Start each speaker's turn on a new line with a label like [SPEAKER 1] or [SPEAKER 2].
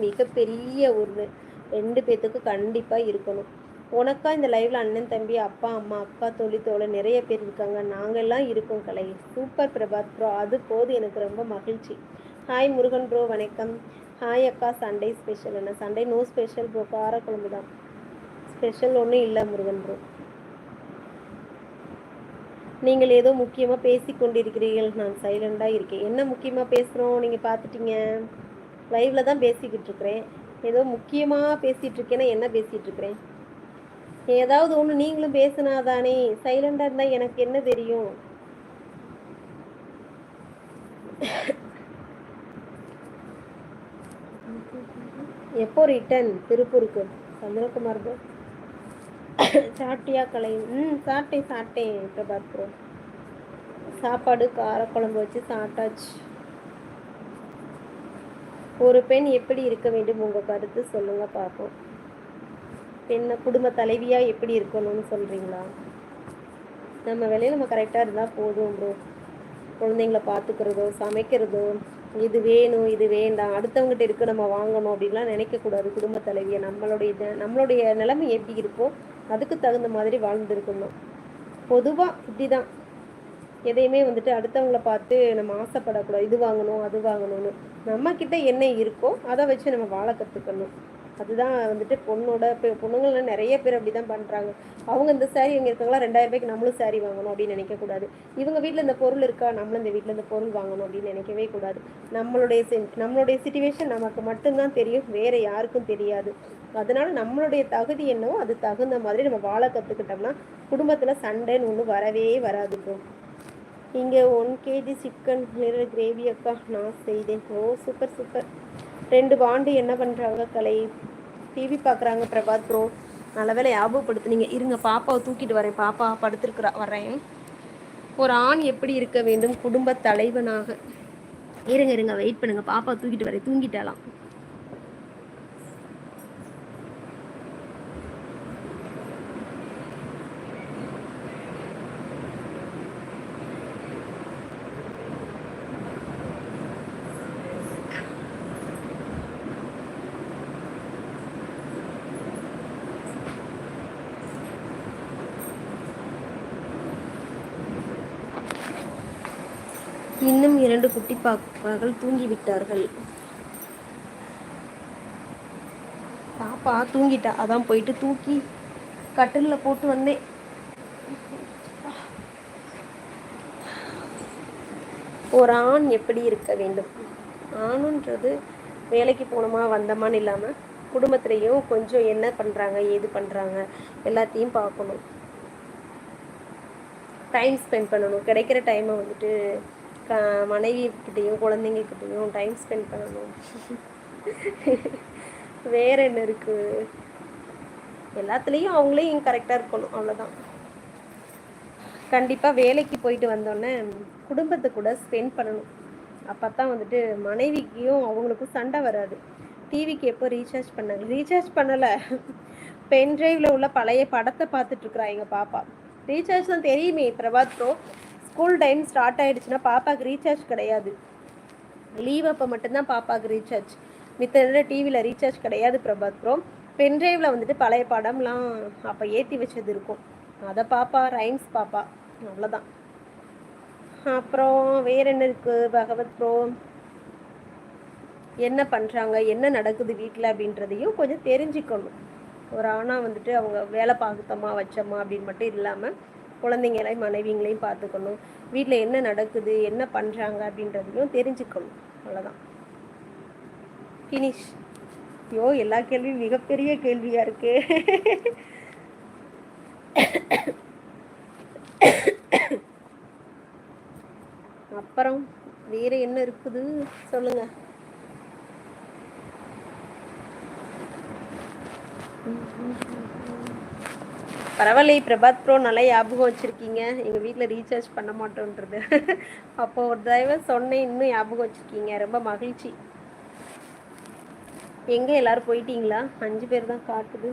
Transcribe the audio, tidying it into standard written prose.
[SPEAKER 1] மிகப்பெரிய ஒரு 2 பேத்துக்கு கண்டிப்பாக இருக்கணும். உனக்கா இந்த லைவ்ல அண்ணன், தம்பி, அப்பா, அம்மா, அக்கா, தோழி, தோழன் நிறைய பேர் இருக்காங்க. நாங்கெல்லாம் இருக்கோம் கலை. Super Prabhat bro. அது போதும் எனக்கு ரொம்ப மகிழ்ச்சி. ஹாய் முருகன் ப்ரோ வணக்கம். ஹாய் அக்கா. சண்டே ஸ்பெஷல் என்ன? Sunday no special bro. காரக்குழம்பு தான். ஸ்பெஷல் ஒன்றும் இல்லை முருகன் ப்ரோ. நீங்கள் ஏதோ முக்கியமாக பேசி கொண்டிருக்கிறீர்கள். நான் சைலண்டாக இருக்கேன். என்ன முக்கியமாக பேசுகிறோம் நீங்கள் பார்த்துட்டீங்க. லைவ்ல தான் பேசிக்கிட்டு இருக்கிறேன். ஏதோ முக்கியமாக பேசிகிட்டு இருக்கேன்னா என்ன பேசிகிட்டு இருக்கிறேன்? ஏதாவது ஒன்று நீங்களும் பேசினாதானே. சைலண்டாக இருந்தால் எனக்கு என்ன தெரியும்? எப்போ ரிட்டன் திருப்பூருக்கு? சந்திரகுமார் ப்ரோ சாப்பிட்டியா கலை? சாப்பிட்டேன் பிரபாத் ப்ரோ. சாப்பாடு காரக்குழம்பு வச்சு சாப்பிட்டாச்சு. ஒரு பெண் எப்படி இருக்க வேண்டும் உங்கள் கருத்து சொல்லுங்க பார்ப்போம். பெண்ணை குடும்ப தலைவியாக எப்படி இருக்கணும்னு சொல்கிறீங்களா? நம்ம வேலையை நம்ம கரெக்டாக இருந்தால் போதும் ப்ரோ. குழந்தைங்கள பார்த்துக்கிறதோ சமைக்கிறதோ இது வேணும் இது வேண்டாம் அடுத்தவங்ககிட்ட இருக்க நம்ம வாங்கணும் அப்படின்லாம் நினைக்கக்கூடாது. குடும்ப தலைவியை நம்மளுடைய நிலைமை எப்படி இருக்கோ அதுக்கு தகுந்த மாதிரி வாழ்ந்துருக்கணும். பொதுவாக இப்படி தான் எதையுமே வந்துட்டு அடுத்தவங்களை பார்த்து நம்ம ஆசைப்படக்கூடாது. இது வாங்கணும் அது வாங்கணும்னு. நம்மக்கிட்ட என்ன இருக்கோ அதை வச்சு நம்ம வாழ கற்றுக்கணும். அதுதான் வந்துட்டு பொண்ணுங்கள்லாம் நிறைய பேர் அப்படி தான் பண்ணுறாங்க. அவங்க இந்த சாரீ இங்கே இருக்காங்களா 2000 ரூபாய்க்கு நம்மளும் சாரீ வாங்கணும் அப்படின்னு நினைக்கக்கூடாது. இவங்க வீட்டில் இந்த பொருள் இருக்கா நம்மளும் இந்த வீட்டில் இந்த பொருள் வாங்கணும் அப்படின்னு நினைக்கவே கூடாது. நம்மளுடைய சிச்சுவேஷன் நமக்கு மட்டும்தான் தெரியும், வேறு யாருக்கும் தெரியாது. அதனால நம்மளுடைய தகுதி என்னவோ அது தகுந்த மாதிரி நம்ம வாழ கற்றுக்கிட்டோம்னா குடும்பத்தில் சண்டைன்னு ஒன்று வரவே வராது ப்ரோ. இங்கே 1 kg சிக்கன் லிவர் கிரேவி அக்கா நான் செய்தேன். ஓ சூப்பர் சூப்பர். 2 பாண்டு என்ன பண்ணுறாங்க கலை? டிவி பார்க்குறாங்க பிரபாத் ப்ரோ. நல்ல வேலை ஞாபகப்படுத்துனீங்க. இருங்க பாப்பாவை தூக்கிட்டு வரேன். பாப்பா படுத்துருக்குறா, வரேன். ஒரு ஆண் எப்படி இருக்க வேண்டும் குடும்ப தலைவனாக? இருங்க வெயிட் பண்ணுங்க. பாப்பா தூக்கிட்டு வரேன். தூங்கிட்டாலாம். இன்னும் 2 குட்டி பாப்பாக்கள் தூங்கிவிட்டார்கள். பாப்பா தூங்கிட்டா, அதான் போயிட்டு தூக்கி கட்டிலில் போட்டு வந்தேன். ஒரு ஆண் எப்படி இருக்க வேண்டும்? ஆணுன்றது வேலைக்கு போனோமா வந்தோமான்னு இல்லாமல் குடும்பத்துலேயும் கொஞ்சம் என்ன பண்ணுறாங்க ஏது பண்ணுறாங்க எல்லாத்தையும் பார்க்கணும். டைம் ஸ்பெண்ட் பண்ணணும். கிடைக்கிற டைமை வந்துட்டு மனைவிக்கிட்டையும் குழந்தைங்கக்கிட்டையும் டைம் ஸ்பெண்ட் பண்ணணும். வேறு என்ன இருக்குது? எல்லாத்துலேயும் அவங்களையும் கரெக்டாக இருக்கணும், அவ்வளோதான். கண்டிப்பாக வேலைக்கு போயிட்டு வந்தோடனே குடும்பத்தை கூட ஸ்பெண்ட் பண்ணணும். அப்போ தான் வந்துட்டு மனைவிக்கும் அவங்களுக்கும் சண்டை வராது. டிவிக்கு எப்போ ரீசார்ஜ் பண்ணாங்க? ரீசார்ஜ் பண்ணலை. பென்ட்ரைவில் உள்ள பழைய படத்தை பார்த்துட்ருக்குறா எங்கள் பாப்பா. ரீசார்ஜ் தான் தெரியுமே Prabhat bro. School time start ஆகிடுச்சுன்னா பாப்பாவுக்கு ரீசார்ஜ் கிடையாது. லீவ் அப்போ மட்டும்தான் பாப்பாவுக்கு ரீசார்ஜ். மித்த நேரம் டிவியில் ரீசார்ஜ் கிடையாது பிரபாத் ப்ரோ. பென்ட்ரைவில் வந்துட்டு பழைய படம்லாம் அப்போ ஏற்றி வச்சது இருக்கும். அதை பாப்பா, ரைம்ஸ் பாப்பா, அவ்வளோதான். அப்புறம் வேறு என்ன இருக்குது பகவத் ப்ரோ? என்ன பண்ணுறாங்க, என்ன நடக்குது வீட்டில் அப்படின்றதையும் கொஞ்சம் தெரிஞ்சுக்கணும். ஒரு ஆனால் வந்துட்டு அவங்க வேலை பார்த்துட்டோமா வச்சோமா அப்படின்னு மட்டும் இல்லாமல் குழந்தைங்களையும் மனைவிங்களையும் பார்த்துக்கணும். வீட்டில் என்ன நடக்குது என்ன பண்ணுறாங்க அப்படின்றதையும் தெரிஞ்சுக்கணும், அவ்வளோதான். ஃபினிஷ். ஐயோ எல்லா கேள்வியும் மிகப்பெரிய கேள்வியாக இருக்கு. அப்புறம் வேறு என்ன இருக்குது சொல்லுங்க. பரவாயில்லை பிரபாத் ப்ரோ, நல்லா ஞாபகம் வச்சுருக்கீங்க. எங்கள் வீட்டில் ரீசார்ஜ் பண்ண மாட்டோன்றது அப்போ ஒரு தடவை சொன்னேன், இன்னும் ஞாபகம் வச்சுருக்கீங்க, ரொம்ப மகிழ்ச்சி. எங்கே எல்லோரும் போயிட்டீங்களா? 5 பேர் தான் காட்டுது.